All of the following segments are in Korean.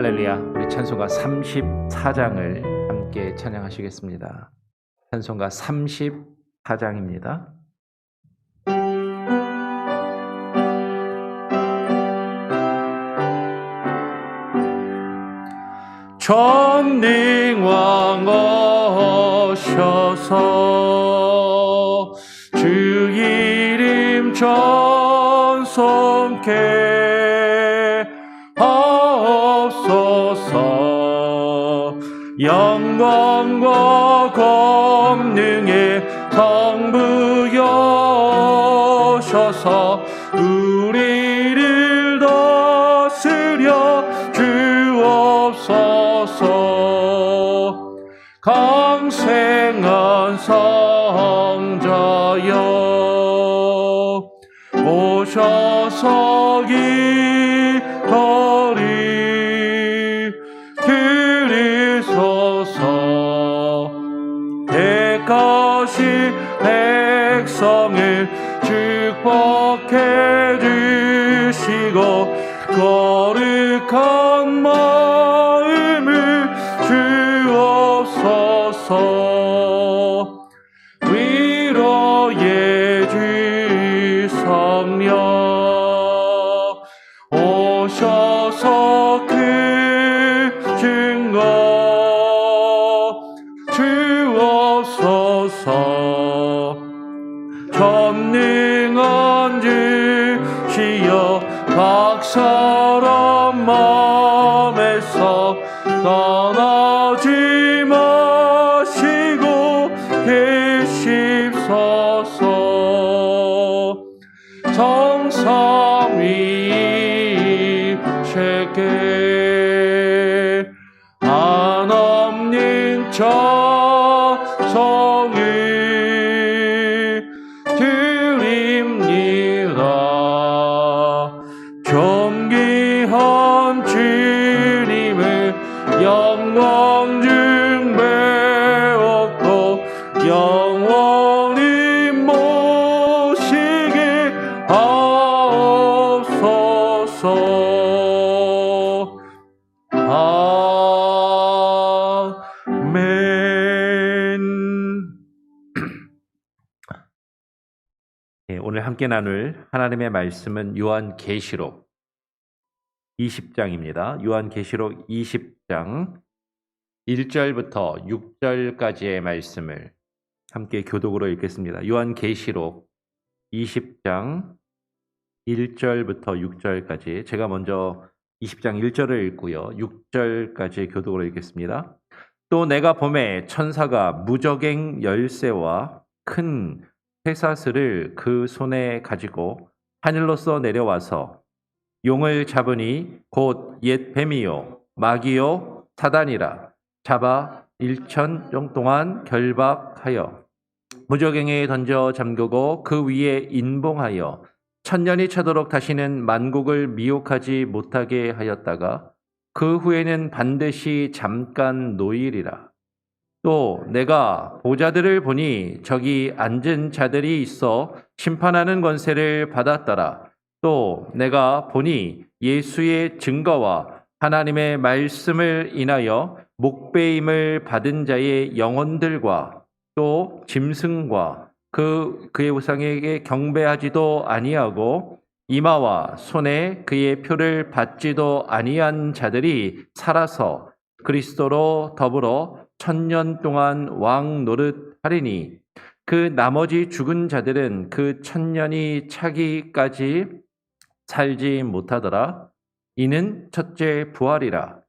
할렐루야. 우리 찬송가 34장을 함께 찬양하시겠습니다. 찬송가 34장입니다. 전능왕 오셔서 주 이름 전송케 하옵소서. 영광과 권능의 성부 여셔서 우리를 다스려 주옵소서. 강생한 성자여 오셔서 이 거리 들이소서. 택하신 백성을 축복해 주시고 거룩한 마음을 주옵소서. 위로의 주 성령 오셔서 그 증거 주옵소서. 전능한 주시여 각 사람 마음에서 떠나지 마시고 계십소서. 성삼위 세계 한없는 찬송을 드립니다. 존귀한 주님을 영광 중배웠고 영원히 모시게 하옵소서. 아멘. 오늘 함께 나눌 하나님의 말씀은 요한계시록 20장입니다. 요한계시록 20장 1절부터 6절까지의 말씀을 함께 교독으로 읽겠습니다. 요한계시록 20장 1절부터 6절까지 제가 먼저 20장 1절을 읽고요. 6절까지 교독으로 읽겠습니다. 또 내가 보매 천사가 무저갱 열쇠와 큰 쇠사슬을 그 손에 가지고 하늘로서 내려와서 용을 잡으니 곧 옛 뱀이요 마귀요 사단이라 잡아 1000년 동안 결박하여 무저갱에 던져 잠그고 그 위에 인봉하여 1000년이 차도록 다시는 만국을 미혹하지 못하게 하였다가 그 후에는 반드시 잠깐 노이리라. 또 내가 보좌들을 보니 저기 앉은 자들이 있어 심판하는 권세를 받았더라. 또 내가 보니 예수의 증거와 하나님의 말씀을 인하여 목배임을 받은 자의 영혼들과 또 짐승과 그의 우상에게 경배하지도 아니하고 이마와 손에 그의 표를 받지도 아니한 자들이 살아서 그리스도로 더불어 1000년 동안 왕 노릇하리니 그 나머지 죽은 자들은 그 1000년이 차기까지 살지 못하더라. 이는 첫째 부활이라.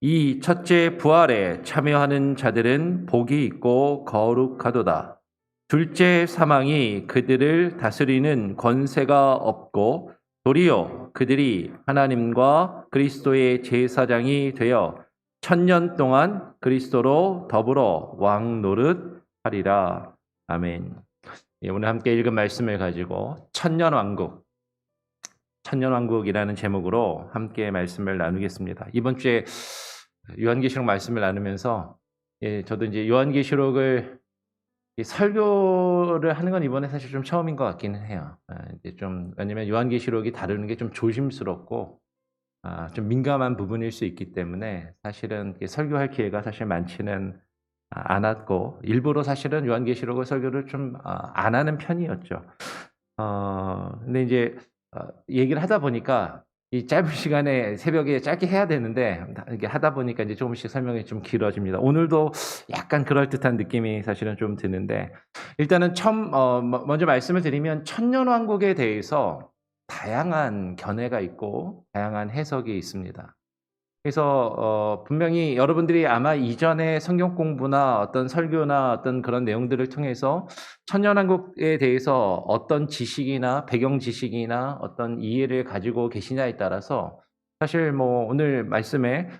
이 첫째 부활에 참여하는 자들은 복이 있고 거룩하도다. 둘째 사망이 그들을 다스리는 권세가 없고 도리어 그들이 하나님과 그리스도의 제사장이 되어 1000년 동안 그리스도로 더불어 왕 노릇하리라. 아멘. 오늘 함께 읽은 말씀을 가지고 천년왕국이라는 제목으로 함께 말씀을 나누겠습니다. 이번 주에 요한계시록 말씀을 나누면서 저도 이제 요한계시록을 설교를 하는 건 이번에 사실 좀 처음인 것 같기는 해요. 이제 좀 왜냐면 요한계시록이 다루는 게 좀 조심스럽고 좀 민감한 부분일 수 있기 때문에 사실은 설교할 기회가 사실 많지는 않았고 일부러 사실은 요한계시록을 설교를 좀 안 하는 편이었죠. 근데 이제 얘기를 하다 보니까 이 짧은 시간에 새벽에 짧게 해야 되는데 이게 하다 보니까 이제 조금씩 설명이 좀 길어집니다. 오늘도 약간 그럴듯한 느낌이 사실은 좀 드는데 일단은 처음 먼저 말씀을 드리면 천년왕국에 대해서 다양한 견해가 있고 다양한 해석이 있습니다. 그래서 분명히 여러분들이 아마 이전에 성경 공부나 어떤 설교나 어떤 그런 내용들을 통해서 천년왕국에 대해서 어떤 지식이나 배경 지식이나 어떤 이해를 가지고 계시냐에 따라서 사실 뭐 오늘 말씀에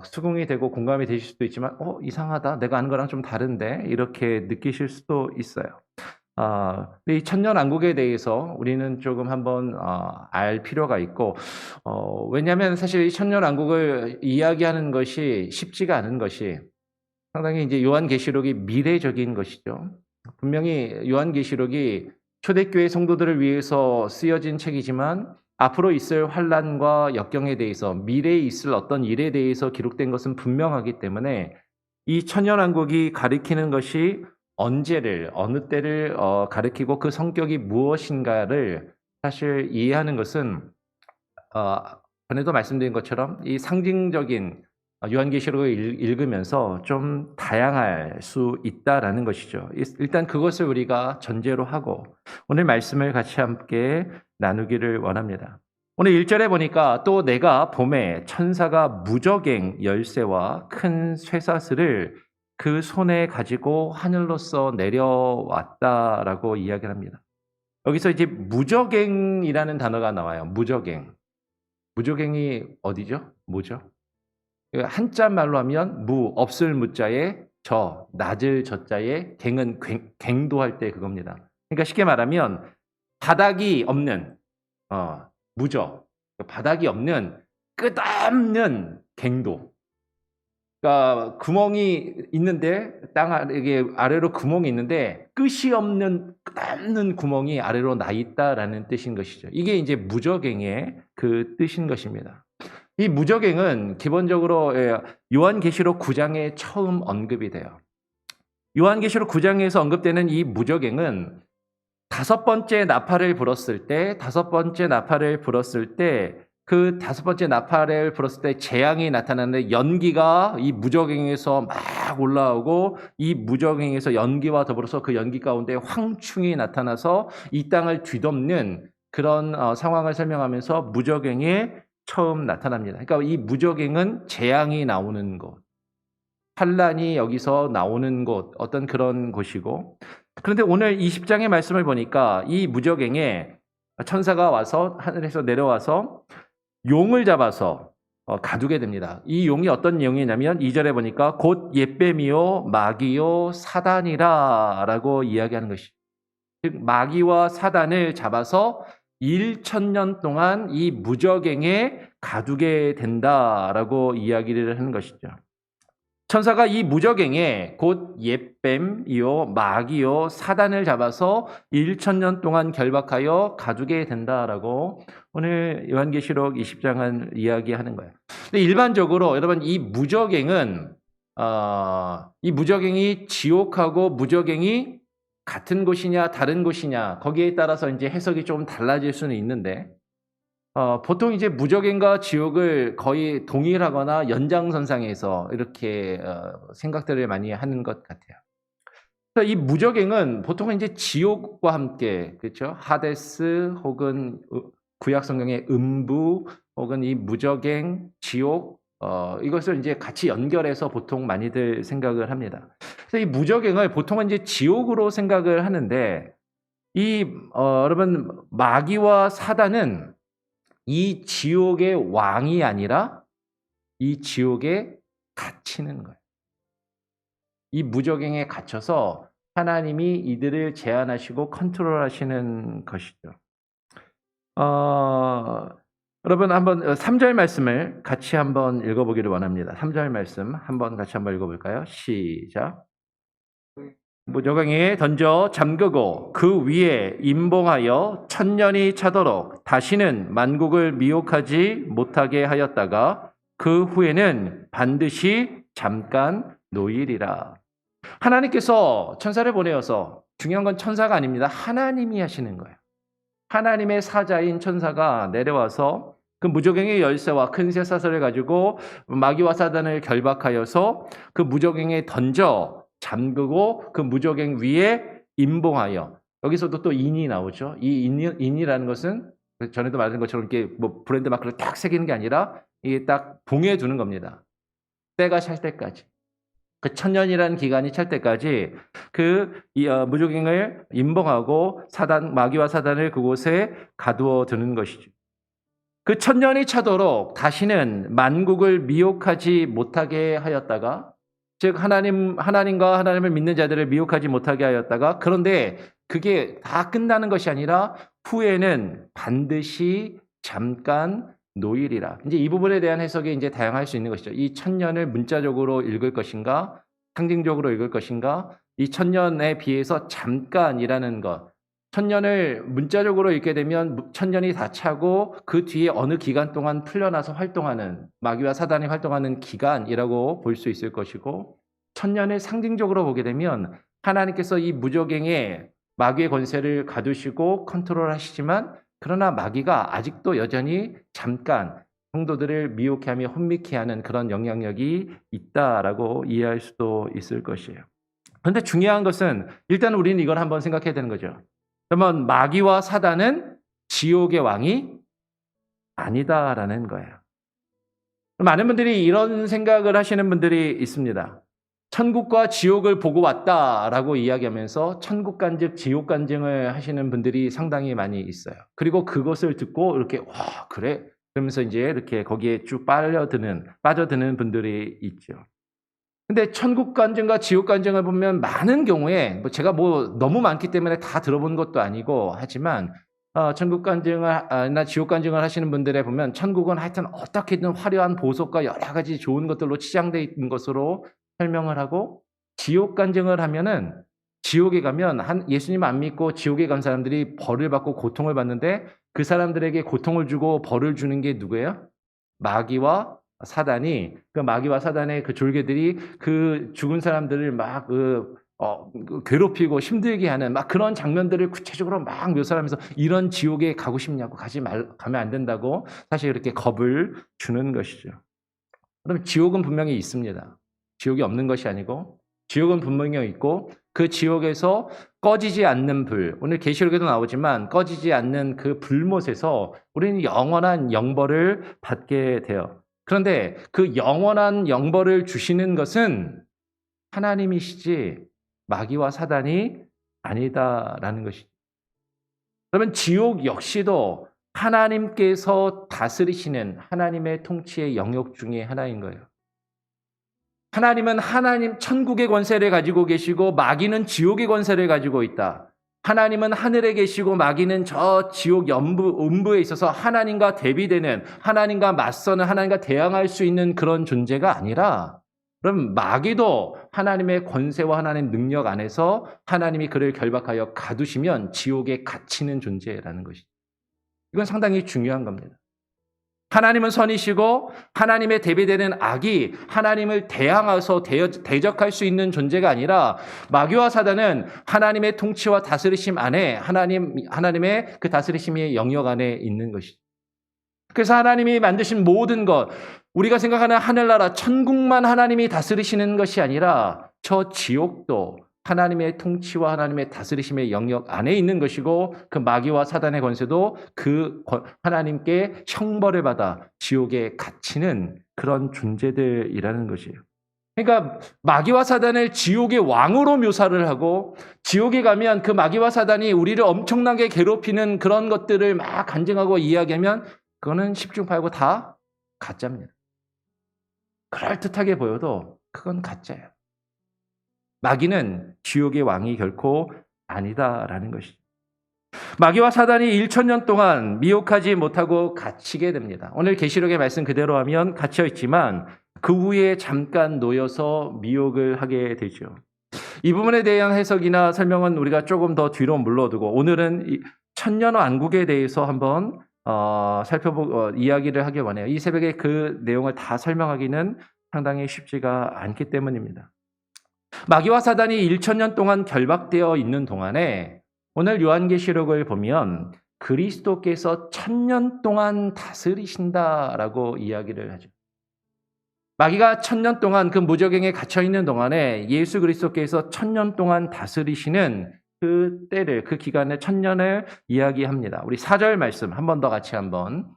수긍이 되고 공감이 되실 수도 있지만 이상하다. 내가 아는 거랑 좀 다른데 이렇게 느끼실 수도 있어요. 근데 이 천년왕국에 대해서 우리는 조금 한번 알 필요가 있고 왜냐하면 사실 이 천년왕국을 이야기하는 것이 쉽지가 않은 것이 상당히 이제 요한계시록이 미래적인 것이죠. 분명히 요한계시록이 초대교회 성도들을 위해서 쓰여진 책이지만 앞으로 있을 환란과 역경에 대해서 미래에 있을 어떤 일에 대해서 기록된 것은 분명하기 때문에 이 천년왕국이 가리키는 것이 언제를 어느 때를 가리키고 그 성격이 무엇인가를 사실 이해하는 것은 전에도 말씀드린 것처럼 이 상징적인 요한계시록을 읽으면서 좀 다양할 수 있다라는 것이죠. 일단 그것을 우리가 전제로 하고 오늘 말씀을 같이 함께 나누기를 원합니다. 오늘 1절에 보니까 또 내가 봄에 천사가 무저갱 열쇠와 큰 쇠사슬을 그 손에 가지고 하늘로서 내려왔다라고 이야기를 합니다. 여기서 이제 무저갱이라는 단어가 나와요. 무저갱. 무저갱이 어디죠? 뭐죠? 한자 말로 하면 없을 무자에 낮을 저자에 갱은 갱도할 때 그겁니다. 그러니까 쉽게 말하면 바닥이 없는 무저, 바닥이 없는 끝없는 갱도. 그러니까 구멍이 있는데 이게 아래로 구멍이 있는데 끝이 없는 끝없는 구멍이 아래로 나 있다라는 뜻인 것이죠. 이게 이제 무저갱의 그 뜻인 것입니다. 이 무저갱은 기본적으로 요한계시록 9장에 처음 언급이 돼요. 요한계시록 9장에서 언급되는 이 무저갱은 다섯 번째 나팔을 불었을 때 그 다섯 번째 나팔을 불었을 때 재앙이 나타나는데 연기가 이 무저갱에서 막 올라오고 이 무저갱에서 연기와 더불어서 그 연기 가운데 황충이 나타나서 이 땅을 뒤덮는 그런 상황을 설명하면서 무저갱에 처음 나타납니다. 그러니까 이 무저갱은 재앙이 나오는 곳, 환란이 여기서 나오는 곳, 어떤 그런 곳이고 그런데 오늘 20장의 말씀을 보니까 이 무저갱에 천사가 와서 하늘에서 내려와서 용을 잡아서 가두게 됩니다. 이 용이 어떤 용이냐면 2절에 보니까 곧 옅뱀이요 마귀요 사단이라 라고 이야기하는 것이죠. 즉 마귀와 사단을 잡아서 1,000년 동안 이 무저갱에 가두게 된다라고 이야기를 하는 것이죠. 천사가 이 무저갱에 곧 옅뱀이요 마귀요 사단을 잡아서 1,000년 동안 결박하여 가두게 된다라고 오늘 요한계시록 20장은 이야기하는 거예요. 근데 일반적으로 여러분 이 무저갱은 이 무저갱이 지옥하고 무저갱이 같은 곳이냐 다른 곳이냐 거기에 따라서 이제 해석이 좀 달라질 수는 있는데 보통 이제 무저갱과 지옥을 거의 동일하거나 연장선상에서 이렇게 생각들을 많이 하는 것 같아요. 그래서 이 무저갱은 보통은 이제 지옥과 함께 그렇죠? 하데스 혹은 구약 성경의 음부 혹은 이 무저갱, 지옥 이것을 이제 같이 연결해서 보통 많이들 생각을 합니다. 그래서 이 무저갱을 보통은 이제 지옥으로 생각을 하는데 여러분 마귀와 사단은 이 지옥의 왕이 아니라 이 지옥에 갇히는 거예요. 이 무저갱에 갇혀서 하나님이 이들을 제한하시고 컨트롤하시는 것이죠. 여러분 한번 3절 말씀을 같이 한번 읽어보기를 원합니다. 3절 말씀 같이 한번 읽어볼까요? 시작. 무저갱이에 던져 잠그고 그 위에 임봉하여 1000년이 차도록 다시는 만국을 미혹하지 못하게 하였다가 그 후에는 반드시 잠깐 놓이리라. 하나님께서 천사를 보내어서, 중요한 건 천사가 아닙니다. 하나님이 하시는 거예요. 하나님의 사자인 천사가 내려와서 그 무저갱의 열쇠와 큰 쇠사슬을 가지고 마귀와 사단을 결박하여서 그 무저갱에 던져 잠그고 그 무저갱 위에 임봉하여, 여기서도 또 인이 나오죠. 이 인이라는 것은 전에도 말한 것처럼 이렇게 뭐 브랜드 마크를 딱 새기는 게 아니라 이게 딱 봉해 두는 겁니다. 때가 찰 때까지. 그 1000년이라는 기간이 찰 때까지 그 무저갱을 임봉하고 마귀와 사단을 그곳에 가두어 두는 것이죠. 그 1000년이 차도록 다시는 만국을 미혹하지 못하게 하였다가, 즉 하나님과 하나님을 믿는 자들을 미혹하지 못하게 하였다가, 그런데 그게 다 끝나는 것이 아니라 후에는 반드시 잠깐 놓이리라. 이제 이 부분에 대한 해석이 이제 다양할 수 있는 것이죠. 이 1000년을 문자적으로 읽을 것인가, 상징적으로 읽을 것인가, 이 1000년에 비해서 잠깐이라는 것. 1000년을 문자적으로 읽게 되면 1000년이 다 차고 그 뒤에 어느 기간 동안 풀려나서 활동하는, 마귀와 사단이 활동하는 기간이라고 볼 수 있을 것이고, 1000년을 상징적으로 보게 되면 하나님께서 이 무저갱에 마귀의 권세를 가두시고 컨트롤하시지만, 그러나 마귀가 아직도 여전히 잠깐 성도들을 미혹해 하며 혼미케 하는 그런 영향력이 있다라고 이해할 수도 있을 것이에요. 그런데 중요한 것은 일단 우리는 이걸 한번 생각해야 되는 거죠. 그러면 마귀와 사단은 지옥의 왕이 아니다라는 거예요. 많은 분들이 이런 생각을 하시는 분들이 있습니다. 천국과 지옥을 보고 왔다라고 이야기하면서 천국 간증, 지옥 간증을 하시는 분들이 상당히 많이 있어요. 그리고 그것을 듣고 이렇게 와 그래? 그러면서 이제 이렇게 거기에 쭉 빠져드는 분들이 있죠. 근데 천국 간증과 지옥 간증을 보면 많은 경우에 제가 너무 많기 때문에 다 들어본 것도 아니고 하지만 천국 간증이나 지옥 간증을 하시는 분들에 보면 천국은 하여튼 어떻게든 화려한 보석과 여러 가지 좋은 것들로 치장되어 있는 것으로 설명을 하고, 지옥 간증을 하면은 지옥에 가면 예수님 안 믿고 지옥에 간 사람들이 벌을 받고 고통을 받는데, 그 사람들에게 고통을 주고 벌을 주는 게 누구예요? 마귀와 사단이, 그 마귀와 사단의 그 졸개들이 그 죽은 사람들을 막 괴롭히고 힘들게 하는 막 그런 장면들을 구체적으로 막 묘사하면서 이런 지옥에 가고 싶냐고, 가면 안 된다고 사실 이렇게 겁을 주는 것이죠. 그럼 지옥은 분명히 있습니다. 지옥이 없는 것이 아니고 지옥은 분명히 있고, 그 지옥에서 꺼지지 않는 불, 오늘 계시록에도 나오지만 꺼지지 않는 그 불못에서 우리는 영원한 영벌을 받게 돼요. 그런데 그 영원한 영벌을 주시는 것은 하나님이시지 마귀와 사단이 아니다라는 것이죠. 그러면 지옥 역시도 하나님께서 다스리시는 하나님의 통치의 영역 중에 하나인 거예요. 하나님은 천국의 권세를 가지고 계시고 마귀는 지옥의 권세를 가지고 있다. 하나님은 하늘에 계시고 마귀는 저 지옥 음부에 있어서 하나님과 대비되는, 하나님과 맞서는, 하나님과 대항할 수 있는 그런 존재가 아니라, 그럼 마귀도 하나님의 권세와 하나님의 능력 안에서 하나님이 그를 결박하여 가두시면 지옥에 갇히는 존재라는 것이죠. 이건 상당히 중요한 겁니다. 하나님은 선이시고 하나님의 대비되는 악이 하나님을 대항해서 대적할 수 있는 존재가 아니라, 마귀와 사단은 하나님의 통치와 다스리심 안에, 하나님의 그 다스리심의 영역 안에 있는 것이죠. 그래서 하나님이 만드신 모든 것, 우리가 생각하는 하늘나라, 천국만 하나님이 다스리시는 것이 아니라 저 지옥도 하나님의 통치와 하나님의 다스리심의 영역 안에 있는 것이고, 그 마귀와 사단의 권세도 그 하나님께 형벌을 받아 지옥에 갇히는 그런 존재들이라는 것이에요. 그러니까 마귀와 사단을 지옥의 왕으로 묘사를 하고, 지옥에 가면 그 마귀와 사단이 우리를 엄청나게 괴롭히는 그런 것들을 막 간증하고 이야기하면 그거는 십중팔구 다 가짜입니다. 그럴듯하게 보여도 그건 가짜예요. 마귀는 지옥의 왕이 결코 아니다라는 것이죠. 마귀와 사단이 1000년 동안 미혹하지 못하고 갇히게 됩니다. 오늘 계시록의 말씀 그대로 하면 갇혀 있지만 그 후에 잠깐 놓여서 미혹을 하게 되죠. 이 부분에 대한 해석이나 설명은 우리가 조금 더 뒤로 물러두고 오늘은 이 천년왕국에 대해서 한번 이야기를 하기 원해요. 이 새벽에 그 내용을 다 설명하기는 상당히 쉽지가 않기 때문입니다. 마귀와 사단이 1천년 동안 결박되어 있는 동안에 오늘 요한계시록을 보면 그리스도께서 1000년 동안 다스리신다라고 이야기를 하죠. 마귀가 1000년 동안 그 무저갱에 갇혀 있는 동안에 예수 그리스도께서 1000년 동안 다스리시는 그 때를, 그 기간의 1000년을 이야기합니다. 우리 4절 말씀 한 번 더 같이 한번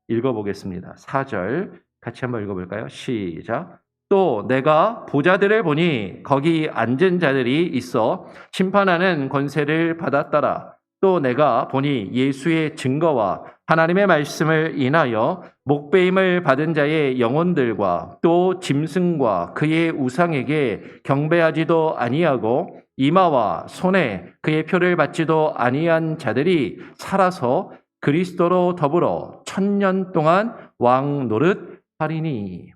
읽어보겠습니다. 4절 같이 한번 읽어볼까요? 시작. 또 내가 보좌들을 보니 거기 앉은 자들이 있어 심판하는 권세를 받았더라. 또 내가 보니 예수의 증거와 하나님의 말씀을 인하여 목배임을 받은 자의 영혼들과 또 짐승과 그의 우상에게 경배하지도 아니하고 이마와 손에 그의 표를 받지도 아니한 자들이 살아서 그리스도로 더불어 1000년 동안 왕 노릇하리니.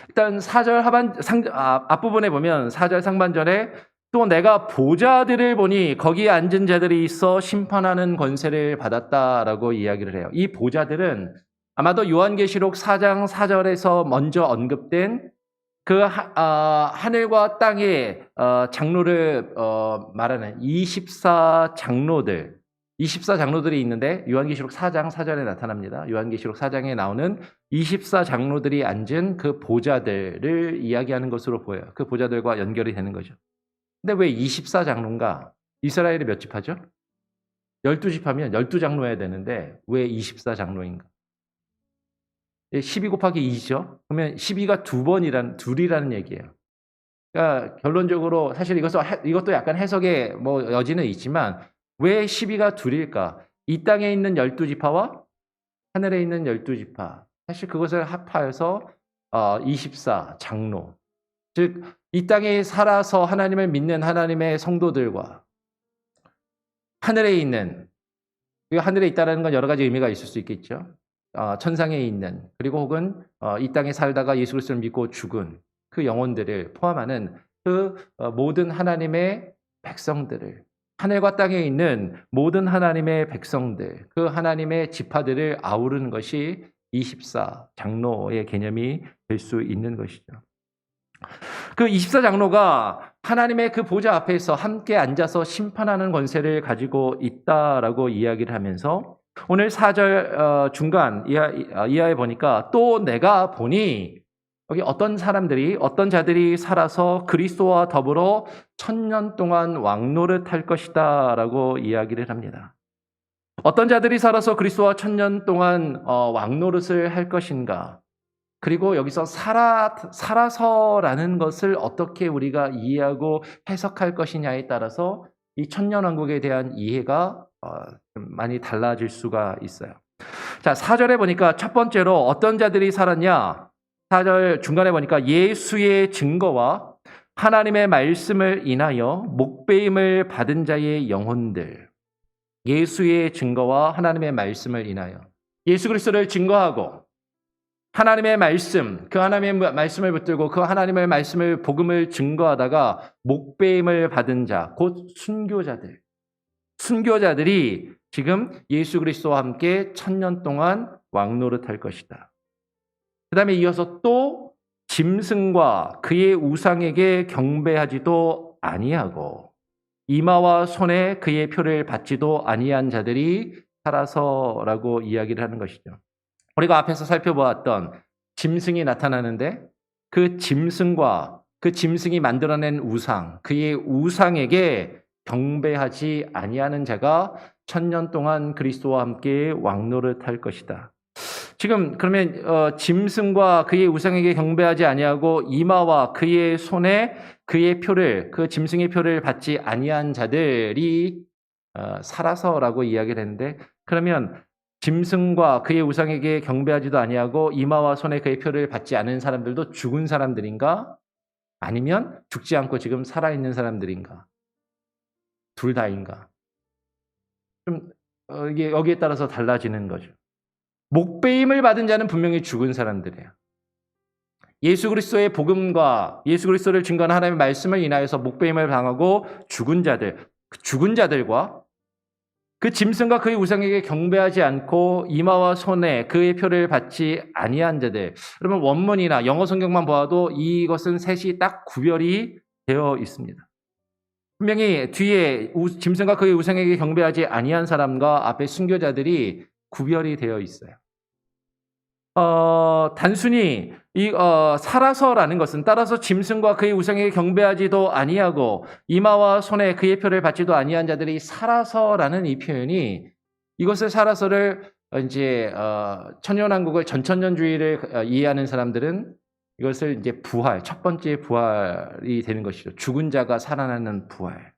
일단 4절 앞부분에 보면 4절 상반절에 또 내가 보좌들을 보니 거기에 앉은 자들이 있어 심판하는 권세를 받았다라고 이야기를 해요. 이 보좌들은 아마도 요한계시록 4장 4절에서 먼저 언급된 그 하늘과 땅의 장로를 말하는 24장로들이 있는데 요한계시록 4장 4절에 나타납니다. 요한계시록 4장에 나오는 24장로들이 앉은 그 보좌들을 이야기하는 것으로 보여요. 그 보좌들과 연결이 되는 거죠. 근데 왜 24장로인가? 이스라엘이 몇 집하죠? 12집하면 12장로 해야 되는데 왜 24장로인가? 12 곱하기 2죠? 그러면 12가 둘이라는 얘기예요. 그러니까 결론적으로 사실 이것도 약간 해석의 여지는 있지만 왜 12가 둘일까? 이 땅에 있는 12지파와 하늘에 있는 12지파. 사실 그것을 합하여서 24장로. 즉, 이 땅에 살아서 하나님을 믿는 하나님의 성도들과 하늘에 있다는 건 여러 가지 의미가 있을 수 있겠죠. 천상에 있는, 그리고 혹은 이 땅에 살다가 예수 그리스도를 믿고 죽은 그 영혼들을 포함하는 그 모든 하나님의 백성들을, 하늘과 땅에 있는 모든 하나님의 백성들, 그 하나님의 지파들을 아우르는 것이 24장로의 개념이 될 수 있는 것이죠. 그 24장로가 하나님의 그 보좌 앞에서 함께 앉아서 심판하는 권세를 가지고 있다라고 이야기를 하면서 오늘 4절 중간 이하에 보니까 또 내가 보니 여기 어떤 자들이 살아서 그리스도와 더불어 1000년 동안 왕노릇할 것이다 라고 이야기를 합니다. 어떤 자들이 살아서 그리스도와 1000년 동안 왕노릇을 할 것인가? 그리고 여기서 살아서라는 것을 어떻게 우리가 이해하고 해석할 것이냐에 따라서 이 천년왕국에 대한 이해가 많이 달라질 수가 있어요. 자, 4절에 보니까 첫 번째로 어떤 자들이 살았냐? 4절 중간에 보니까 예수의 증거와 하나님의 말씀을 인하여 목배임을 받은 자의 영혼들. 예수의 증거와 하나님의 말씀을 인하여 예수 그리스도를 증거하고 하나님의 말씀, 그 하나님의 말씀을 붙들고 그 하나님의 말씀을 복음을 증거하다가 목배임을 받은 자, 곧 순교자들이 지금 예수 그리스도와 함께 1000년 동안 왕노릇할 것이다. 그 다음에 이어서 또 짐승과 그의 우상에게 경배하지도 아니하고 이마와 손에 그의 표를 받지도 아니한 자들이 살아서라고 이야기를 하는 것이죠. 우리가 앞에서 살펴보았던 짐승이 나타나는데 그 짐승과 그 짐승이 만들어낸 우상, 그의 우상에게 경배하지 아니하는 자가 1000년 동안 그리스도와 함께 왕노릇할 것이다. 지금 그러면 짐승과 그의 우상에게 경배하지 아니하고 이마와 그의 손에 그의 표를, 그 짐승의 표를 받지 아니한 자들이 살아서라고 이야기를 했는데, 그러면 짐승과 그의 우상에게 경배하지도 아니하고 이마와 손에 그의 표를 받지 않은 사람들도 죽은 사람들인가? 아니면 죽지 않고 지금 살아있는 사람들인가? 둘 다인가? 좀 이게 여기에 따라서 달라지는 거죠. 목배임을 받은 자는 분명히 죽은 사람들이에요. 예수 그리스도의 복음과 예수 그리스도를 증거하는 하나님의 말씀을 인하여서 목배임을 당하고 죽은 자들과 그 짐승과 그의 우상에게 경배하지 않고 이마와 손에 그의 표를 받지 아니한 자들. 그러면 원문이나 영어 성경만 보아도 이것은 셋이 딱 구별이 되어 있습니다. 분명히 뒤에 짐승과 그의 우상에게 경배하지 아니한 사람과 앞에 순교자들이 구별이 되어 있어요. 단순히 살아서라는 것은 따라서 짐승과 그의 우상에게 경배하지도 아니하고 이마와 손에 그의 표를 받지도 아니한 자들이 살아서라는 이 표현이 이것을 살아서를 이제 천년왕국을 전천년주의를 이해하는 사람들은 이것을 이제 부활, 첫 번째 부활이 되는 것이죠. 죽은 자가 살아나는 부활.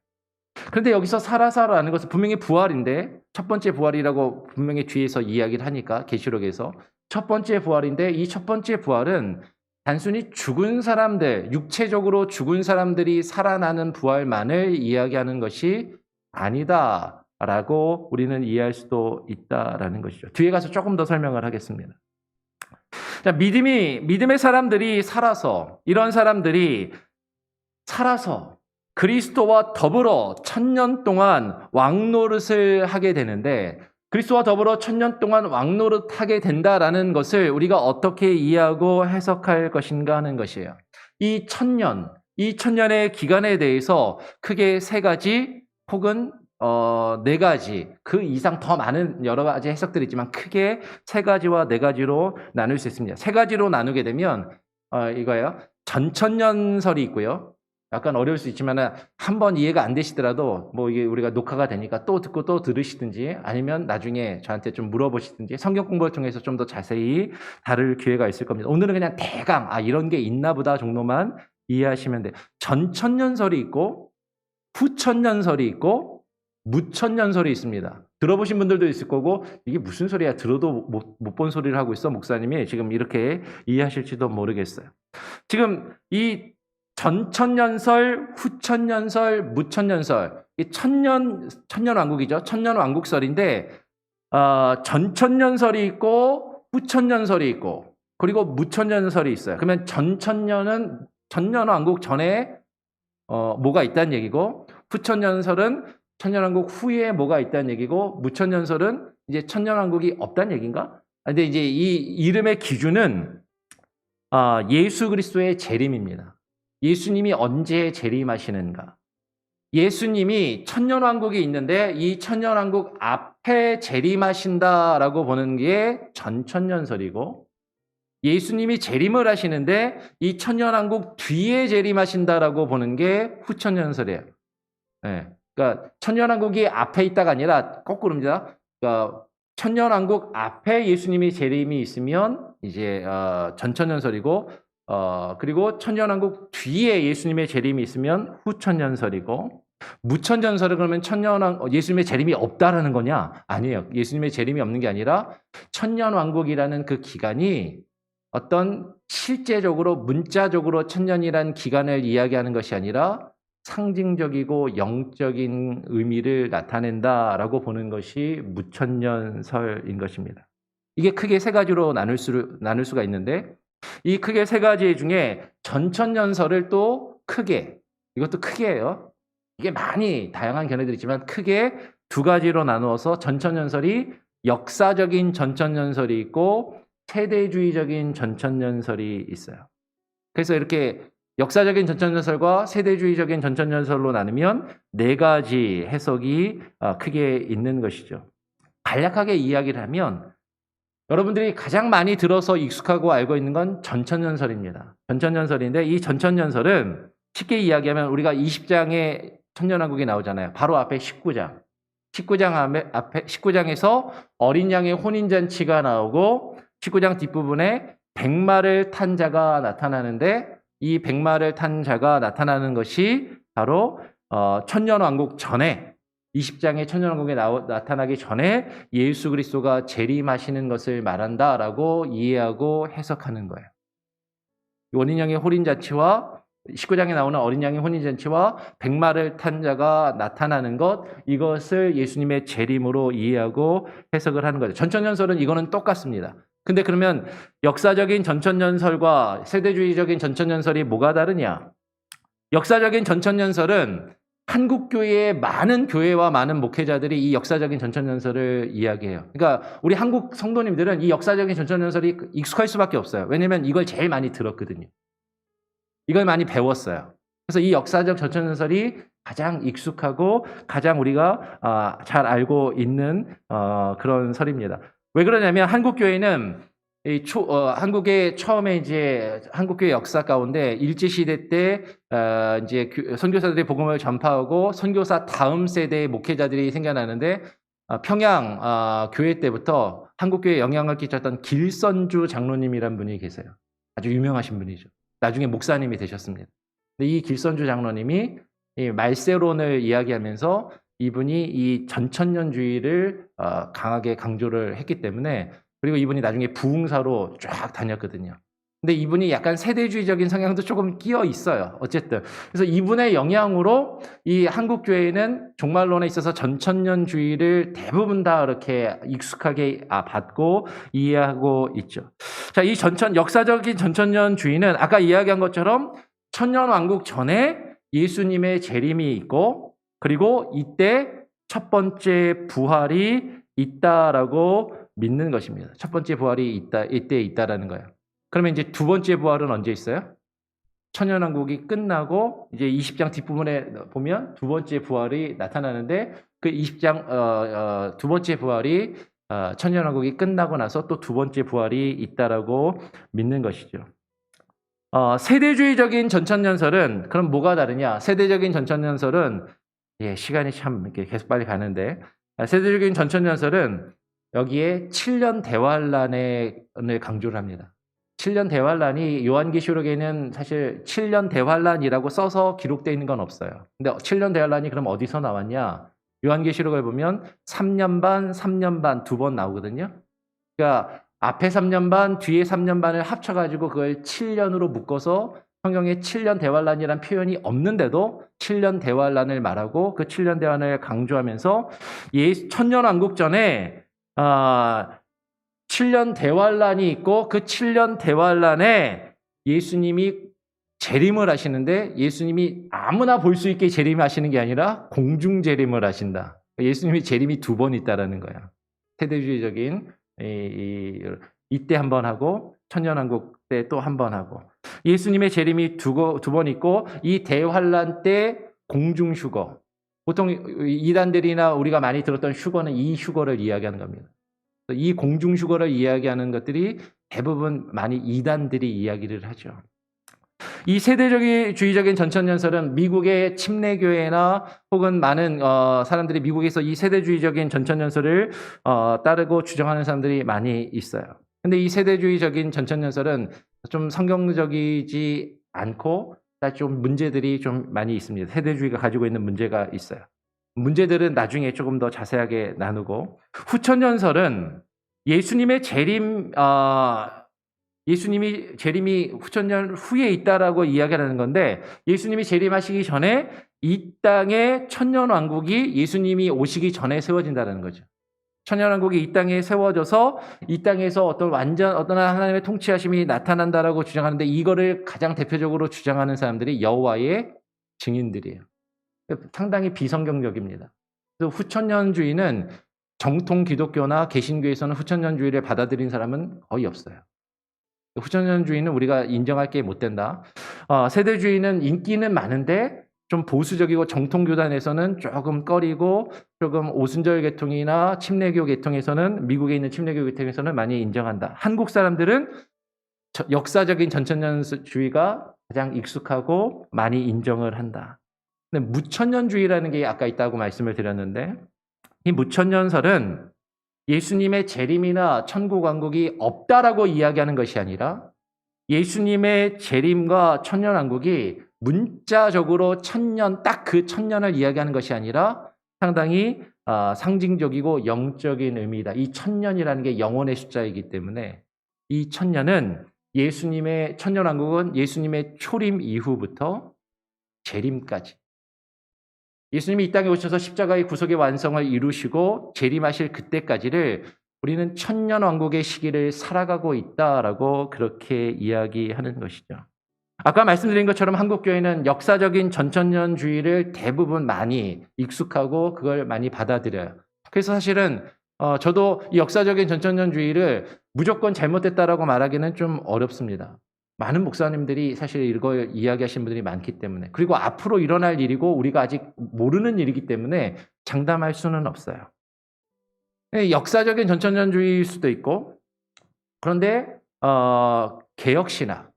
그런데 여기서 살아서라는 것은 분명히 부활인데 첫 번째 부활이라고 분명히 뒤에서 이야기를 하니까 계시록에서 첫 번째 부활인데 이 첫 번째 부활은 단순히 죽은 사람들, 육체적으로 죽은 사람들이 살아나는 부활만을 이야기하는 것이 아니다라고 우리는 이해할 수도 있다라는 것이죠. 뒤에 가서 조금 더 설명을 하겠습니다. 자, 믿음의 사람들이 살아서, 이런 사람들이 살아서 그리스도와 더불어 1000년 동안 왕노릇을 하게 되는데 그리스도와 더불어 1000년 동안 왕노릇하게 된다라는 것을 우리가 어떻게 이해하고 해석할 것인가 하는 것이에요. 이 1000년의 기간에 대해서 크게 3가지 혹은 4가지, 그 이상 더 많은 여러 가지 해석들이 있지만 크게 3가지와 4가지로 나눌 수 있습니다. 3가지로 나누게 되면 이거예요. 전천년설이 있고요. 약간 어려울 수 있지만 한번 이해가 안 되시더라도 뭐 이게 우리가 녹화가 되니까 또 듣고 또 들으시든지 아니면 나중에 저한테 좀 물어보시든지 성경 공부를 통해서 좀 더 자세히 다룰 기회가 있을 겁니다. 오늘은 그냥 대강 이런 게 있나 보다 정도만 이해하시면 돼요. 전천년설이 있고 후천년설이 있고 무천년설이 있습니다. 들어보신 분들도 있을 거고 이게 무슨 소리야, 들어도 못 본 소리를 하고 있어 목사님이, 지금 이렇게 이해하실지도 모르겠어요. 지금 이 전천년설, 후천년설, 무천년설, 이 천년왕국이죠. 천년왕국설인데 전천년설이 있고 후천년설이 있고 그리고 무천년설이 있어요. 그러면 전천년은 천년왕국 전에 뭐가 있다는 얘기고, 후천년설은 천년왕국 후에 뭐가 있다는 얘기고, 무천년설은 이제 천년왕국이 없다는 얘기인가? 근데 이제 이 이름의 기준은 예수 그리스도의 재림입니다. 예수님이 언제 재림하시는가? 예수님이 천년왕국이 있는데 이 천년왕국 앞에 재림하신다라고 보는 게 전천년설이고, 예수님이 재림을 하시는데 이 천년왕국 뒤에 재림하신다라고 보는 게 후천년설이에요. 네. 그러니까 천년왕국이 앞에 있다가 아니라 거꾸로입니다. 그러니까 천년왕국 앞에 예수님이 재림이 있으면 이제 전천년설이고, 그리고 천년왕국 뒤에 예수님의 재림이 있으면 후천년설이고, 무천년설은 그러면 예수님의 재림이 없다라는 거냐? 아니에요. 예수님의 재림이 없는 게 아니라 천년왕국이라는 그 기간이 어떤 실제적으로 문자적으로 천년이라는 기간을 이야기하는 것이 아니라 상징적이고 영적인 의미를 나타낸다라고 보는 것이 무천년설인 것입니다. 이게 크게 3가지로 나눌 수가 있는데, 이 크게 3가지 중에 전천년설을 또 이것도 크게예요. 이게 많이 다양한 견해들이 있지만 크게 2가지로 나누어서 전천년설이 역사적인 전천년설이 있고 세대주의적인 전천년설이 있어요. 그래서 이렇게 역사적인 전천년설과 세대주의적인 전천년설로 나누면 4가지 해석이 크게 있는 것이죠. 간략하게 이야기를 하면 여러분들이 가장 많이 들어서 익숙하고 알고 있는 건 전천년설입니다. 전천년설인데 이 전천년설은 쉽게 이야기하면 우리가 20장에 천년왕국이 나오잖아요. 바로 앞에 19장. 19장에서 어린 양의 혼인잔치가 나오고 19장 뒷부분에 백마를 탄 자가 나타나는데 이 백마를 탄 자가 나타나는 것이 바로 천년왕국 전에 20장의 천년왕국에 나타나기 전에 예수 그리스도가 재림하시는 것을 말한다라고 이해하고 해석하는 거예요. 어린 양의 혼인잔치와 19장에 나오는 어린 양의 혼인잔치와 백마를 탄 자가 나타나는 것, 이것을 예수님의 재림으로 이해하고 해석을 하는 거죠. 전천년설은 이거는 똑같습니다. 근데 그러면 역사적인 전천년설과 세대주의적인 전천년설이 뭐가 다르냐? 역사적인 전천년설은 한국교회의 많은 교회와 많은 목회자들이 이 역사적인 전천년설을 이야기해요. 그러니까 우리 한국 성도님들은 이 역사적인 전천년설이 익숙할 수밖에 없어요. 왜냐하면 이걸 제일 많이 들었거든요. 이걸 많이 배웠어요. 그래서 이 역사적 전천년설이 가장 익숙하고 가장 우리가 잘 알고 있는 그런 설입니다. 왜 그러냐면 한국교회는 한국의 처음에 이제 한국교회 역사 가운데 일제시대 때 이제 선교사들이 복음을 전파하고 선교사 다음 세대의 목회자들이 생겨나는데 평양 교회 때부터 한국교회에 영향을 끼쳤던 길선주 장로님이란 분이 계세요. 아주 유명하신 분이죠. 나중에 목사님이 되셨습니다. 근데 이 길선주 장로님이 이 말세론을 이야기하면서 이분이 이 전천년주의를 강하게 강조를 했기 때문에, 그리고 이분이 나중에 부흥사로 쫙 다녔거든요. 근데 이분이 약간 세대주의적인 성향도 조금 끼어 있어요. 어쨌든. 그래서 이분의 영향으로 이 한국교회는 종말론에 있어서 전천년주의를 대부분 다 이렇게 익숙하게 받고 이해하고 있죠. 자, 이 역사적인 전천년주의는 아까 이야기한 것처럼 천년왕국 전에 예수님의 재림이 있고, 그리고 이때 첫 번째 부활이 있다라고 믿는 것입니다. 첫 번째 부활이 있다, 이때 있다라는 거예요. 그러면 이제 두 번째 부활은 언제 있어요? 천년왕국이 끝나고 이제 20장 뒷부분에 보면 두 번째 부활이 나타나는데, 그 20장 두 번째 부활이 천년왕국이 끝나고 나서 또 두 번째 부활이 있다라고 믿는 것이죠. 세대주의적인 전천년설은 그럼 뭐가 다르냐? 세대적인 전천년설은 시간이 참 이렇게 계속 빨리 가는데, 세대적인 전천년설은 여기에 7년 대환란을 강조를 합니다. 7년 대환란이 요한계시록에는 사실 7년 대환란이라고 써서 기록되어 있는 건 없어요. 근데 7년 대환란이 그럼 어디서 나왔냐? 요한계시록을 보면 3년 반, 3년 반 두 번 나오거든요. 그러니까 앞에 3년 반, 뒤에 3년 반을 합쳐가지고 그걸 7년으로 묶어서 성경에 7년 대환란이라는 표현이 없는데도 7년 대환란을 말하고 그 7년 대환을 강조하면서 천년왕국 전에 7년 대환란이 있고, 그 7년 대환란에 예수님이 재림을 하시는데, 예수님이 아무나 볼 수 있게 재림하시는 게 아니라 공중 재림을 하신다. 예수님이 재림이 두 번 있다라는 거야. 세대주의적인 이때 한 번 하고 천년왕국 때 또 한 번 하고, 예수님의 재림이 두 번 있고, 이 대환란 때 공중 휴거. 보통 이단들이나 우리가 많이 들었던 휴거는 이 휴거를 이야기하는 겁니다. 이 공중 휴거를 이야기하는 것들이 대부분 많이 이단들이 이야기를 하죠. 이 세대주의적인 전천년설은 미국의 침례교회나 혹은 많은 사람들이 미국에서 이 세대주의적인 전천년설을 따르고 주장하는 사람들이 많이 있어요. 근데 이 세대주의적인 전천년설은 좀 성경적이지 않고 좀 문제들이 좀 많이 있습니다. 세대주의가 가지고 있는 문제가 있어요. 문제들은 나중에 조금 더 자세하게 나누고, 후천년설은 예수님의 재림이 후천년 후에 있다라고 이야기하는 건데, 예수님이 재림하시기 전에 이 땅에 천년왕국이 예수님이 오시기 전에 세워진다는 거죠. 천년왕국이 이 땅에 세워져서 이 땅에서 어떤 하나님의 통치하심이 나타난다라고 주장하는데, 이거를 가장 대표적으로 주장하는 사람들이 여호와의 증인들이에요. 상당히 비성경적입니다. 그래서 후천년주의는 정통 기독교나 개신교에서는 후천년주의를 받아들인 사람은 거의 없어요. 후천년주의는 우리가 인정할 게 못 된다. 세대주의는 인기는 많은데 좀 보수적이고 정통교단에서는 조금 꺼리고, 조금 오순절 계통이나 침례교 계통에서는, 미국에 있는 침례교 계통에서는 많이 인정한다. 한국 사람들은 역사적인 전천년주의가 가장 익숙하고 많이 인정을 한다. 근데 무천년주의라는 게 아까 있다고 말씀을 드렸는데, 이 무천년설은 예수님의 재림이나 천국 왕국이 없다라고 이야기하는 것이 아니라, 예수님의 재림과 천년왕국이 문자적으로 천년, 딱 그 천년을 이야기하는 것이 아니라 상당히 상징적이고 영적인 의미이다. 이 천년이라는 게 영혼의 숫자이기 때문에, 이 천년은 예수님의 천년왕국은 예수님의 초림 이후부터 재림까지, 예수님이 이 땅에 오셔서 십자가의 구속의 완성을 이루시고 재림하실 그때까지를 우리는 천년 왕국의 시기를 살아가고 있다라고 그렇게 이야기하는 것이죠. 아까 말씀드린 것처럼 한국 교회는 역사적인 전천년주의를 대부분 많이 익숙하고 그걸 많이 받아들여요. 그래서 사실은 저도 이 역사적인 전천년주의를 무조건 잘못됐다라고 말하기는 좀 어렵습니다. 많은 목사님들이 사실 이걸 이야기하시는 분들이 많기 때문에, 그리고 앞으로 일어날 일이고 우리가 아직 모르는 일이기 때문에 장담할 수는 없어요. 역사적인 전천년주의일 수도 있고, 그런데 개혁신학,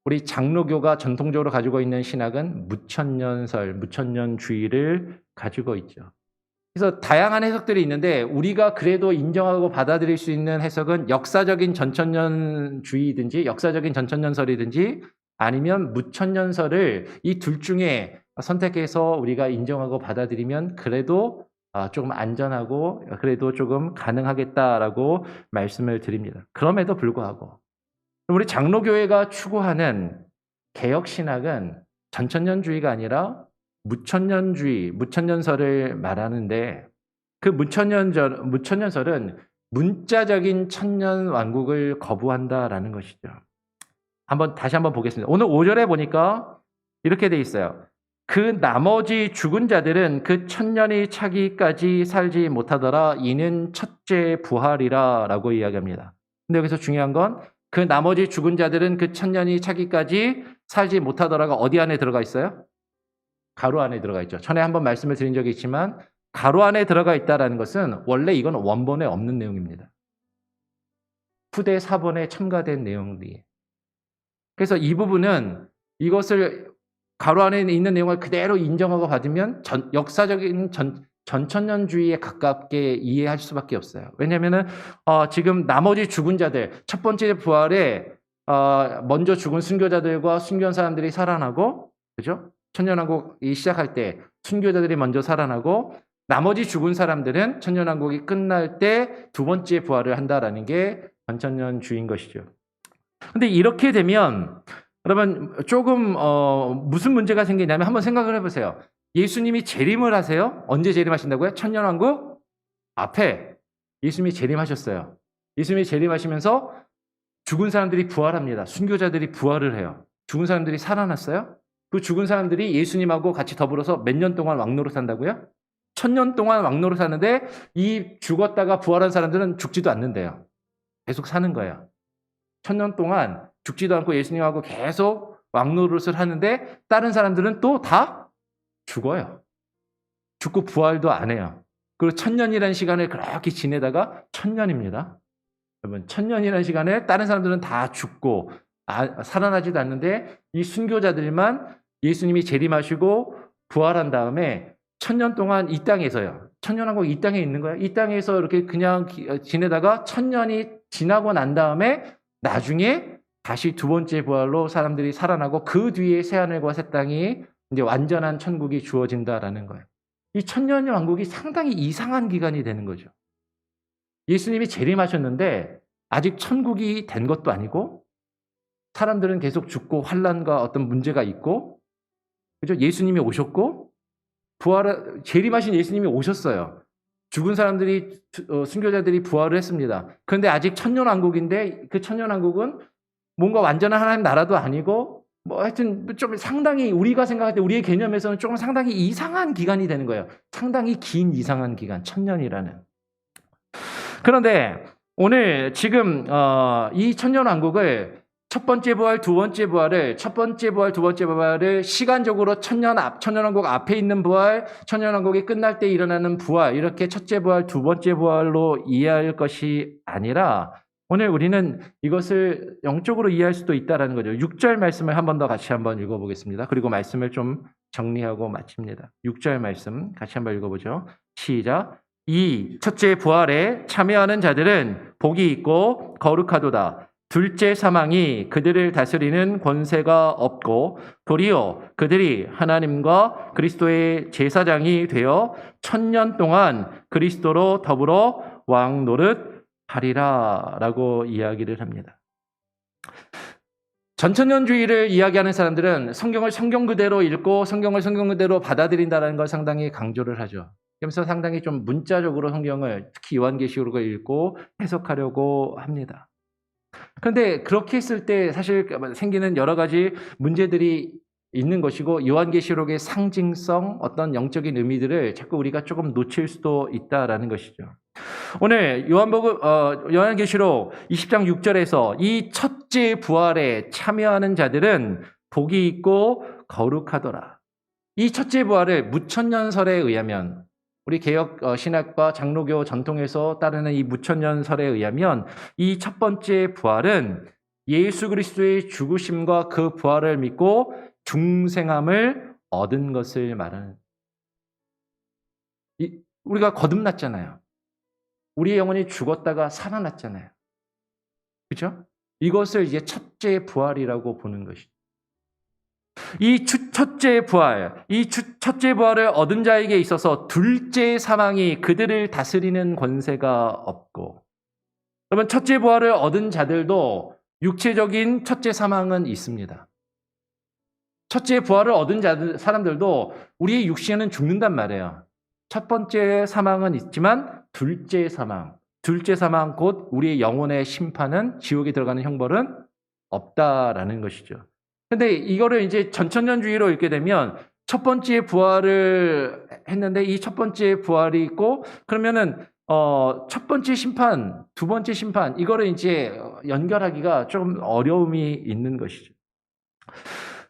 우리 장로교가 전통적으로 가지고 있는 신학은 무천년설, 무천년주의를 가지고 있죠. 그래서 다양한 해석들이 있는데 우리가 그래도 인정하고 받아들일 수 있는 해석은 역사적인 전천년주의든지 역사적인 전천년설이든지 아니면 무천년설을 이 둘 중에 선택해서 우리가 인정하고 받아들이면 그래도 조금 안전하고 그래도 조금 가능하겠다라고 말씀을 드립니다. 그럼에도 불구하고 우리 장로교회가 추구하는 개혁신학은 전천년주의가 아니라 무천년주의, 무천년설을 말하는데 그 무천년설은 문자적인 천년왕국을 거부한다라는 것이죠. 다시 한번 보겠습니다. 오늘 5절에 보니까 이렇게 돼 있어요. 그 나머지 죽은 자들은 그 천년이 차기까지 살지 못하더라. 이는 첫째 부활이라 라고 이야기합니다. 근데 여기서 중요한 건 그 나머지 죽은 자들은 그 천년이 차기까지 살지 못하더라가 어디 안에 들어가 있어요? 가로 안에 들어가 있죠. 전에 한번 말씀을 드린 적이 있지만 가로 안에 들어가 있다는 것은 원래 이건 원본에 없는 내용입니다. 후대 4번에 첨가된 내용들이에요. 그래서 이 부분은 이것을 가로 안에 있는 내용을 그대로 인정하고 받으면 역사적인 전천년주의에 가깝게 이해할 수밖에 없어요. 왜냐하면 지금 나머지 죽은 자들, 첫 번째 부활에 먼저 죽은 순교자들과 순교한 사람들이 살아나고, 그죠? 천년왕국이 시작할 때 순교자들이 먼저 살아나고 나머지 죽은 사람들은 천년왕국이 끝날 때 두 번째 부활을 한다라는 게 전천년주의인 것이죠. 근데 이렇게 되면 여러분 조금 무슨 문제가 생기냐면 한번 생각을 해보세요. 예수님이 재림을 하세요? 언제 재림하신다고요? 천년왕국 앞에 예수님이 재림하셨어요. 예수님이 재림하시면서 죽은 사람들이 부활합니다. 순교자들이 부활을 해요. 죽은 사람들이 살아났어요? 그 죽은 사람들이 예수님하고 같이 더불어서 몇 년 동안 왕노릇 한다고요? 1000년 동안 왕노릇 하는데 이 죽었다가 부활한 사람들은 죽지도 않는데요. 계속 사는 거예요. 1000년 동안 죽지도 않고 예수님하고 계속 왕노릇을 하는데 다른 사람들은 또 다 죽어요. 죽고 부활도 안 해요. 그리고 1000년이라는 시간을 그렇게 지내다가 1000년입니다. 여러분 1000년이라는 시간에 다른 사람들은 다 죽고 살아나지도 않는데 이 순교자들만 예수님이 재림하시고 부활한 다음에 1000년 동안 이 땅에서요. 천년왕국 이 땅에 있는 거예요. 이 땅에서 이렇게 그냥 지내다가 1000년이 지나고 난 다음에 나중에 다시 두 번째 부활로 사람들이 살아나고 그 뒤에 새하늘과 새 땅이 이제 완전한 천국이 주어진다라는 거예요. 이 천년의 왕국이 상당히 이상한 기간이 되는 거죠. 예수님이 재림하셨는데 아직 천국이 된 것도 아니고 사람들은 계속 죽고 환난과 어떤 문제가 있고, 그죠? 예수님이 오셨고 재림하신 예수님이 오셨어요. 죽은 사람들이 순교자들이 부활을 했습니다. 그런데 아직 천년왕국인데 그 천년왕국은 뭔가 완전한 하나님 나라도 아니고 뭐 하여튼 좀 상당히 우리가 생각할 때 우리의 개념에서는 조금 상당히 이상한 기간이 되는 거예요. 상당히 긴 이상한 기간, 1000년이라는. 그런데 오늘 지금 이 천년왕국을 첫 번째 부활, 두 번째 부활을 첫 번째 부활, 두 번째 부활을 시간적으로 천년왕국 앞에 있는 부활, 천년왕국이 끝날 때 일어나는 부활, 이렇게 첫째 부활, 두 번째 부활로 이해할 것이 아니라 오늘 우리는 이것을 영적으로 이해할 수도 있다는 거죠. 6절 말씀을 한 번 더 같이 한번 읽어보겠습니다. 그리고 말씀을 좀 정리하고 마칩니다. 6절 말씀 같이 한번 읽어보죠. 시작. 이 첫째 부활에 참여하는 자들은 복이 있고 거룩하도다. 둘째 사망이 그들을 다스리는 권세가 없고 도리어 그들이 하나님과 그리스도의 제사장이 되어 1000년 동안 그리스도로 더불어 왕노릇 하리라 라고 이야기를 합니다. 전천년주의를 이야기하는 사람들은 성경을 성경 그대로 읽고 성경을 성경 그대로 받아들인다는 걸 상당히 강조를 하죠. 그래서 상당히 좀 문자적으로 성경을 특히 요한계시록을 읽고 해석하려고 합니다. 그런데 그렇게 했을 때 사실 생기는 여러 가지 문제들이 있는 것이고 요한계시록의 상징성, 어떤 영적인 의미들을 자꾸 우리가 조금 놓칠 수도 있다라는 것이죠. 오늘 요한계시록 20장 6절에서 이 첫째 부활에 참여하는 자들은 복이 있고 거룩하더라. 이 첫째 부활을 무천년설에 의하면 우리 개혁 신학과 장로교 전통에서 따르는 이 무천년설에 의하면 이 첫 번째 부활은 예수 그리스도의 죽으심과 그 부활을 믿고 중생함을 얻은 것을 말하는. 우리가 거듭났잖아요. 우리의 영혼이 죽었다가 살아났잖아요. 그렇죠? 이것을 이제 첫째 부활이라고 보는 것이죠. 이 첫째 부활을 얻은 자에게 있어서 둘째 사망이 그들을 다스리는 권세가 없고, 그러면 첫째 부활을 얻은 자들도 육체적인 첫째 사망은 있습니다. 첫째 부활을 얻은 사람들도 우리의 육신은 죽는단 말이에요. 첫 번째 사망은 있지만 둘째 사망 곧 우리의 영혼의 심판은, 지옥에 들어가는 형벌은 없다라는 것이죠. 근데 이거를 이제 전천년주의로 읽게 되면 첫 번째 부활을 했는데 이 첫 번째 부활이 있고, 그러면은 첫 번째 심판, 두 번째 심판, 이거를 이제 연결하기가 좀 어려움이 있는 것이죠.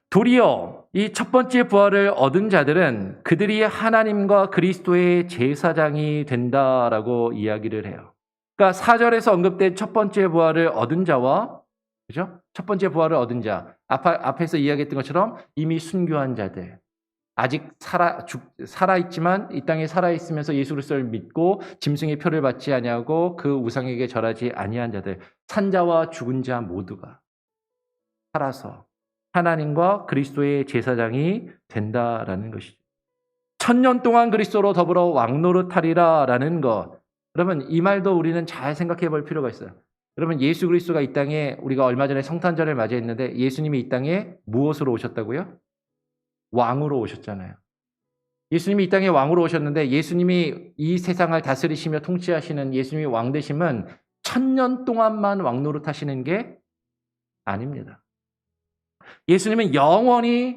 도리어 이 첫 번째 부활을 얻은 자들은 그들이 하나님과 그리스도의 제사장이 된다라고 이야기를 해요. 그러니까 4절에서 언급된 첫 번째 부활을 얻은 자와, 그죠? 첫 번째 부활을 얻은 자, 앞에서 이야기했던 것처럼 이미 순교한 자들, 아직 살아있지만 이 땅에 살아있으면서 예수 그리스도를 믿고 짐승의 표를 받지 아니하고 그 우상에게 절하지 아니한 자들, 산자와 죽은 자 모두가 살아서 하나님과 그리스도의 제사장이 된다라는 것이죠. 1000년 동안 그리스도로 더불어 왕노릇하리라라는 것. 그러면 이 말도 우리는 잘 생각해 볼 필요가 있어요. 여러분, 예수 그리스도가 이 땅에, 우리가 얼마 전에 성탄절을 맞이했는데 예수님이 이 땅에 무엇으로 오셨다고요? 왕으로 오셨잖아요. 예수님이 이 땅에 왕으로 오셨는데 예수님이 이 세상을 다스리시며 통치하시는 예수님이 왕 되심은 1000년 동안만 왕노릇하시는 게 아닙니다. 예수님은 영원히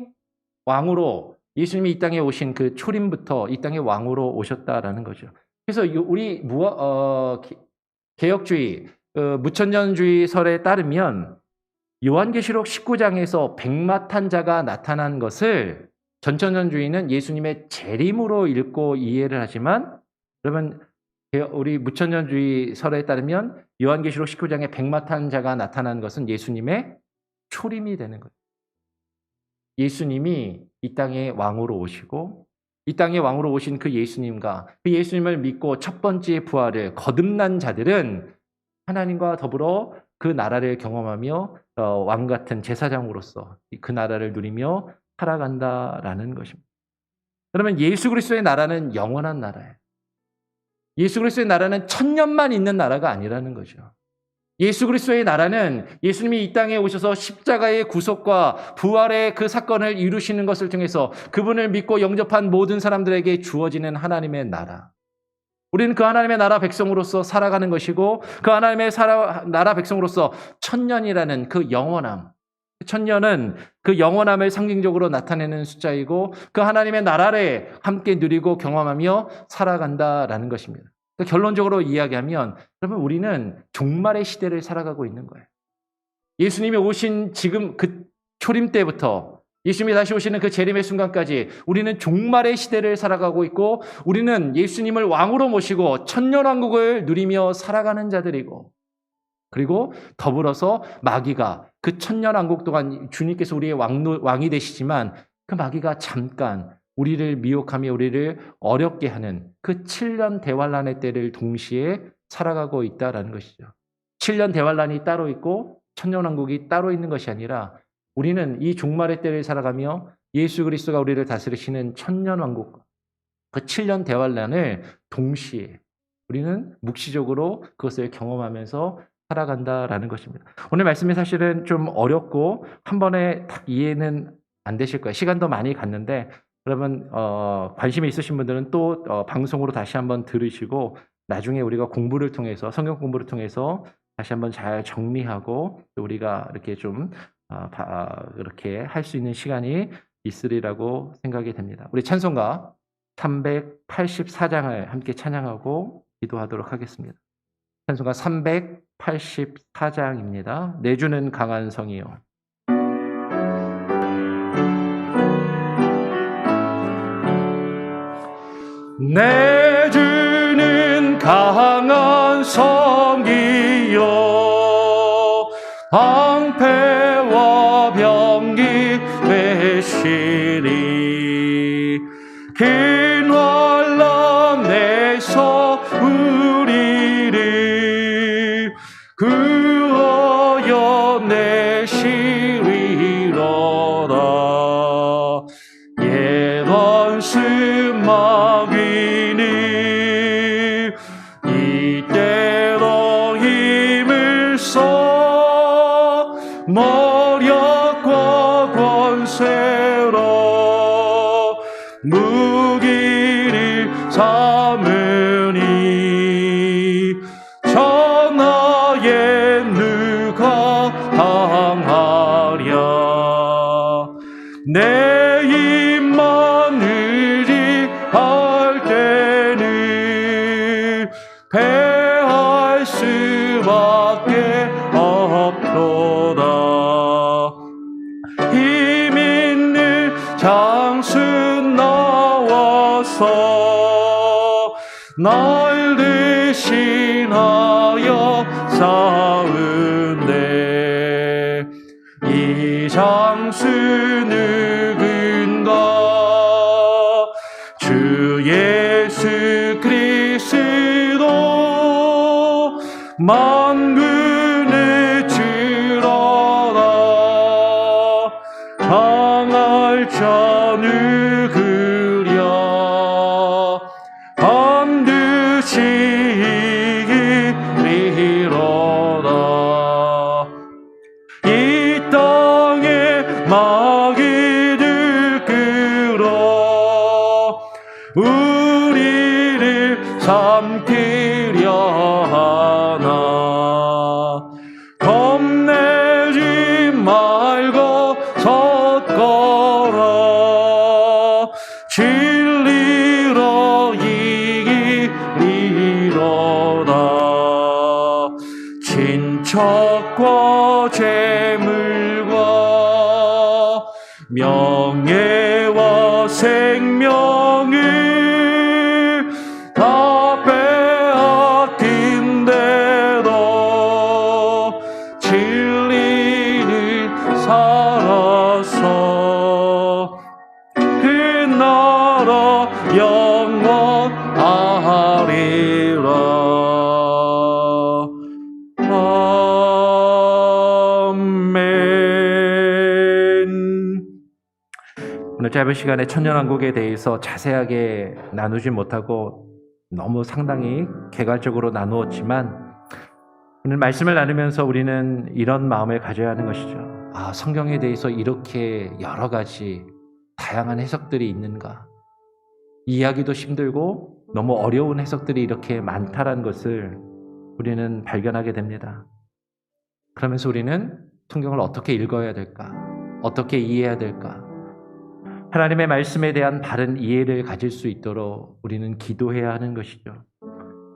왕으로, 예수님이 이 땅에 오신 그 초림부터 이 땅에 왕으로 오셨다라는 거죠. 그래서 우리 개혁주의, 무천년주의설에 따르면 요한계시록 19장에서 백마탄 자가 나타난 것을 전천년주의는 예수님의 재림으로 읽고 이해를 하지만, 그러면 우리 무천년주의설에 따르면 요한계시록 19장에 백마탄 자가 나타난 것은 예수님의 초림이 되는 거예요. 예수님이 이 땅에 왕으로 오시고, 이 땅에 왕으로 오신 그 예수님과 그 예수님을 믿고 첫 번째 부활을 거듭난 자들은 하나님과 더불어 그 나라를 경험하며 왕 같은 제사장으로서 그 나라를 누리며 살아간다라는 것입니다. 그러면 예수 그리스도의 나라는 영원한 나라예요. 예수 그리스도의 나라는 1000년만 있는 나라가 아니라는 거죠. 예수 그리스도의 나라는 예수님이 이 땅에 오셔서 십자가의 구속과 부활의 그 사건을 이루시는 것을 통해서 그분을 믿고 영접한 모든 사람들에게 주어지는 하나님의 나라. 우리는 그 하나님의 나라 백성으로서 살아가는 것이고, 그 하나님의 나라 백성으로서 1000년이라는 그 영원함, 1000년은 그 영원함을 상징적으로 나타내는 숫자이고, 그 하나님의 나라를 함께 누리고 경험하며 살아간다라는 것입니다. 결론적으로 이야기하면, 여러분, 우리는 종말의 시대를 살아가고 있는 거예요. 예수님이 오신 지금 그 초림 때부터 예수님이 다시 오시는 그 재림의 순간까지 우리는 종말의 시대를 살아가고 있고, 우리는 예수님을 왕으로 모시고 천년왕국을 누리며 살아가는 자들이고, 그리고 더불어서 마귀가 그 천년왕국 동안 주님께서 우리의 왕이 되시지만 그 마귀가 잠깐 우리를 미혹하며 우리를 어렵게 하는 그 7년 대환란의 때를 동시에 살아가고 있다라는 것이죠. 7년 대환란이 따로 있고 천년왕국이 따로 있는 것이 아니라 우리는 이 종말의 때를 살아가며 예수 그리스도가 우리를 다스리시는 천년왕국, 그 7년 대환란을 동시에 우리는 묵시적으로 그것을 경험하면서 살아간다라는 것입니다. 오늘 말씀이 사실은 좀 어렵고 한 번에 딱 이해는 안 되실 거예요. 시간도 많이 갔는데 그러면 관심이 있으신 분들은 또 방송으로 다시 한번 들으시고 나중에 우리가 공부를 통해서 성경 공부를 통해서 다시 한번 잘 정리하고 또 우리가 이렇게 좀 이렇게 할 수 있는 시간이 있으리라고 생각이 됩니다. 우리 찬송가 384장을 함께 찬양하고 기도하도록 하겠습니다. 찬송가 384장입니다. 내주는 강한 성이요. 내주는 강한 성이요 방패와 병기 되시리 긴 환난에서 우리를 구하여 내시리로다 예던 스마귀니 이때로 힘을 써 머력과 권세로 무기를 삼으니 천하에 누가 당하랴 내 입만 의지할 때는 패할 수밖에 없도다 힘 있는 장수 나와서 날 대신하여 싸운대 이 장수 누군가 주 예수 그리스도 만군의 주로다 당할 자 누구랴 반드시 이기리로다 이 땅에 마귀들 끌어 우리를 삼키려 하나 겁내지 말고 섰거라 진리로 이기리로다 친척과 재물과 명예와 생명을 다 빼앗긴데도 진리를 살아서 그 나라 영원하리라 아멘. 오늘 짧은 시간에 천년왕국에 대해서 자세하게 나누지 못하고 너무 상당히 개괄적으로 나누었지만 오늘 말씀을 나누면서 우리는 이런 마음을 가져야 하는 것이죠. 성경에 대해서 이렇게 여러 가지 다양한 해석들이 있는가? 이해하기도 힘들고 너무 어려운 해석들이 이렇게 많다는 것을 우리는 발견하게 됩니다. 그러면서 우리는 성경을 어떻게 읽어야 될까? 어떻게 이해해야 될까? 하나님의 말씀에 대한 바른 이해를 가질 수 있도록 우리는 기도해야 하는 것이죠.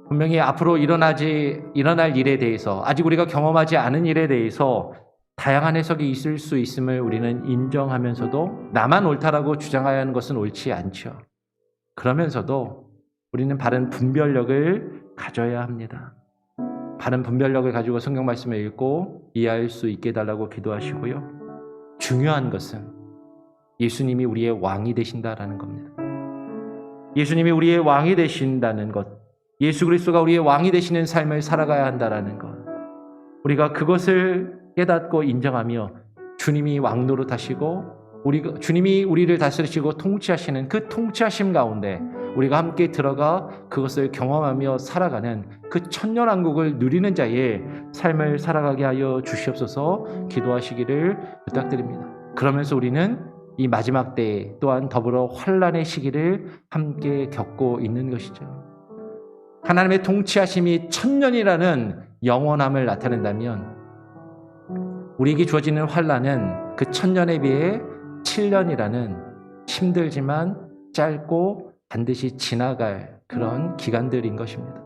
분명히 앞으로 일어날 일에 대해서 아직 우리가 경험하지 않은 일에 대해서 다양한 해석이 있을 수 있음을 우리는 인정하면서도 나만 옳다라고 주장해야 하는 것은 옳지 않죠. 그러면서도 우리는 바른 분별력을 가져야 합니다. 바른 분별력을 가지고 성경 말씀을 읽고 이해할 수 있게 해달라고 기도하시고요. 중요한 것은 예수님이 우리의 왕이 되신다라는 겁니다. 예수님이 우리의 왕이 되신다는 것, 예수 그리스도가 우리의 왕이 되시는 삶을 살아가야 한다라는 것, 우리가 그것을 깨닫고 인정하며 주님이 왕 노릇하시고 주님이 우리를 다스리시고 통치하시는 그 통치하심 가운데 우리가 함께 들어가 그것을 경험하며 살아가는 그 천년왕국을 누리는 자의 삶을 살아가게 하여 주시옵소서 기도하시기를 부탁드립니다. 그러면서 우리는 이 마지막 때 또한 더불어 환난의 시기를 함께 겪고 있는 것이죠. 하나님의 통치하심이 천년이라는 영원함을 나타낸다면 우리에게 주어지는 환난은 그 천년에 비해 7년이라는 힘들지만 짧고 반드시 지나갈 그런 기간들인 것입니다.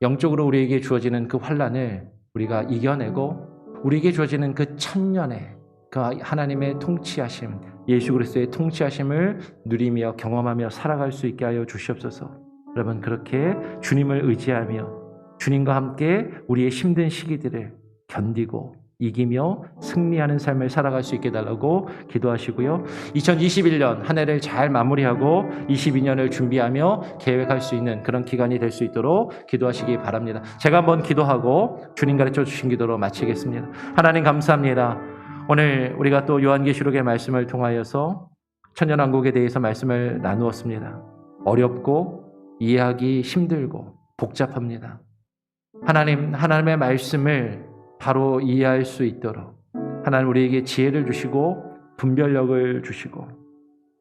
영적으로 우리에게 주어지는 그 환난을 우리가 이겨내고 우리에게 주어지는 그 천년의 그 하나님의 통치하심, 예수 그리스도의 통치하심을 누리며 경험하며 살아갈 수 있게 하여 주시옵소서. 여러분, 그렇게 주님을 의지하며 주님과 함께 우리의 힘든 시기들을 견디고 이기며 승리하는 삶을 살아갈 수 있게 달라고 기도하시고요. 2021년 한 해를 잘 마무리하고 22년을 준비하며 계획할 수 있는 그런 기간이 될 수 있도록 기도하시기 바랍니다. 제가 한번 기도하고 주님 가르쳐 주신 기도로 마치겠습니다. 하나님 감사합니다. 오늘 우리가 또 요한계시록의 말씀을 통하여서 천년왕국에 대해서 말씀을 나누었습니다. 어렵고 이해하기 힘들고 복잡합니다. 하나님의 말씀을 바로 이해할 수 있도록 하나님 우리에게 지혜를 주시고 분별력을 주시고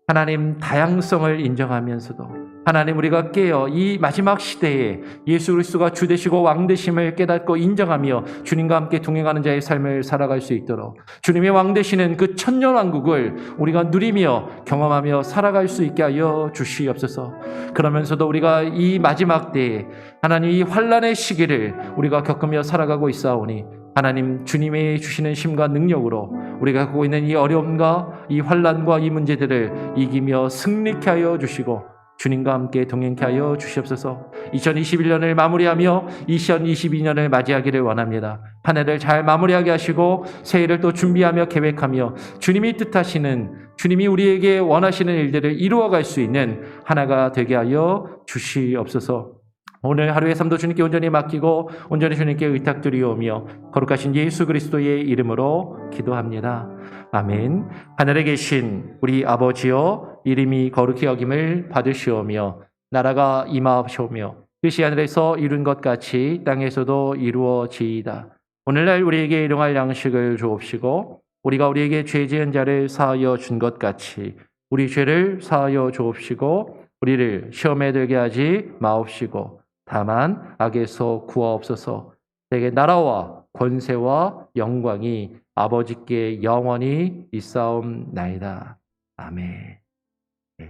하나님 다양성을 인정하면서도 하나님 우리가 깨어 이 마지막 시대에 예수 그리스도가 주 되시고 왕 되심을 깨닫고 인정하며 주님과 함께 동행하는 자의 삶을 살아갈 수 있도록 주님의 왕 되시는 그 천년 왕국을 우리가 누리며 경험하며 살아갈 수 있게 하여 주시옵소서. 그러면서도 우리가 이 마지막 때에 하나님 이 환난의 시기를 우리가 겪으며 살아가고 있사오니 하나님 주님의 주시는 힘과 능력으로 우리가 갖고 있는 이 어려움과 이 환난과 이 문제들을 이기며 승리케 하여 주시고 주님과 함께 동행케 하여 주시옵소서. 2021년을 마무리하며 2022년을 맞이하기를 원합니다. 한 해를 잘 마무리하게 하시고 새해를 또 준비하며 계획하며 주님이 뜻하시는 주님이 우리에게 원하시는 일들을 이루어갈 수 있는 하나가 되게 하여 주시옵소서. 오늘 하루의 삶도 주님께 온전히 맡기고 온전히 주님께 의탁드리오며 거룩하신 예수 그리스도의 이름으로 기도합니다. 아멘. 하늘에 계신 우리 아버지여 이름이 거룩히 여김을 받으시오며 나라가 임하옵시오며 뜻이 하늘에서 이룬 것 같이 땅에서도 이루어지이다. 오늘날 우리에게 일용할 양식을 주옵시고 우리가 우리에게 죄 지은 자를 사하여 준 것 같이 우리 죄를 사하여 주옵시고 우리를 시험에 들게 하지 마옵시고 다만 악에서 구하옵소서. 내게 나라와 권세와 영광이 아버지께 영원히 있사옵나이다. 아멘.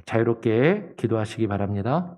자유롭게 기도하시기 바랍니다.